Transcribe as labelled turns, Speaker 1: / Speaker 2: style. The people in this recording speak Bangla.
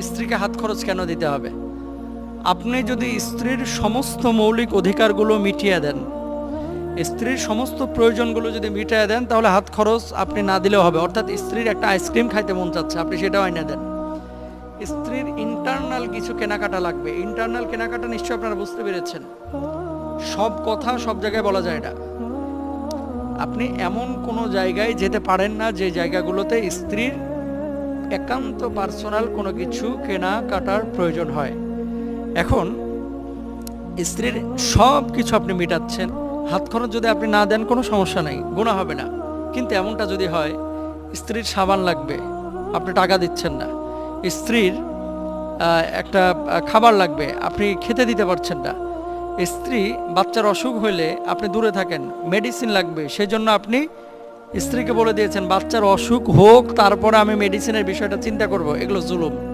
Speaker 1: স্ত্রীকে হাত খরচ কেন দিতে হবে? আপনি যদি স্ত্রীর সমস্ত মৌলিক অধিকারগুলো মিটিয়ে দেন, স্ত্রীর সমস্ত প্রয়োজনগুলো যদি মিটিয়ে দেন, তাহলে হাত খরচ আপনি না দিলেও হবে। অর্থাৎ স্ত্রীর একটা আইসক্রিম খাইতে মন চাচ্ছে, আপনি সেটাও আইনা দেন। স্ত্রীর ইন্টারনাল কিছু কেনাকাটা লাগবে, ইন্টারনাল কেনাকাটা নিশ্চয়ই আপনারা বুঝতে পেরেছেন। সব কথা সব জায়গায় বলা যায় না। আপনি এমন কোনো জায়গায় যেতে পারেন না যে জায়গাগুলোতে স্ত্রীর একান্ত পার্সোনাল কোনো কিছু কেনাকাটার প্রয়োজন হয়। এখন স্ত্রীর সব কিছু আপনি মেটাচ্ছেন, হাত খরচ যদি আপনি না দেন কোনো সমস্যা নেই, গুনাহ হবে না। কিন্তু এমনটা যদি হয়, স্ত্রীর সাবান লাগবে, আপনি টাকা দিচ্ছেন না। স্ত্রীর একটা খাবার লাগবে, আপনি খেতে দিতে পারছেন না। স্ত্রী বাচ্চার অসুখ হইলে আপনি দূরে থাকেন, মেডিসিন লাগবে, সেজন্য আপনি স্ত্রীকে বলে দিয়েছেন বাচ্চার অসুখ হোক, তারপরে আমি মেডিসিনের বিষয়টা চিন্তা করব। এগুলো জুলুম।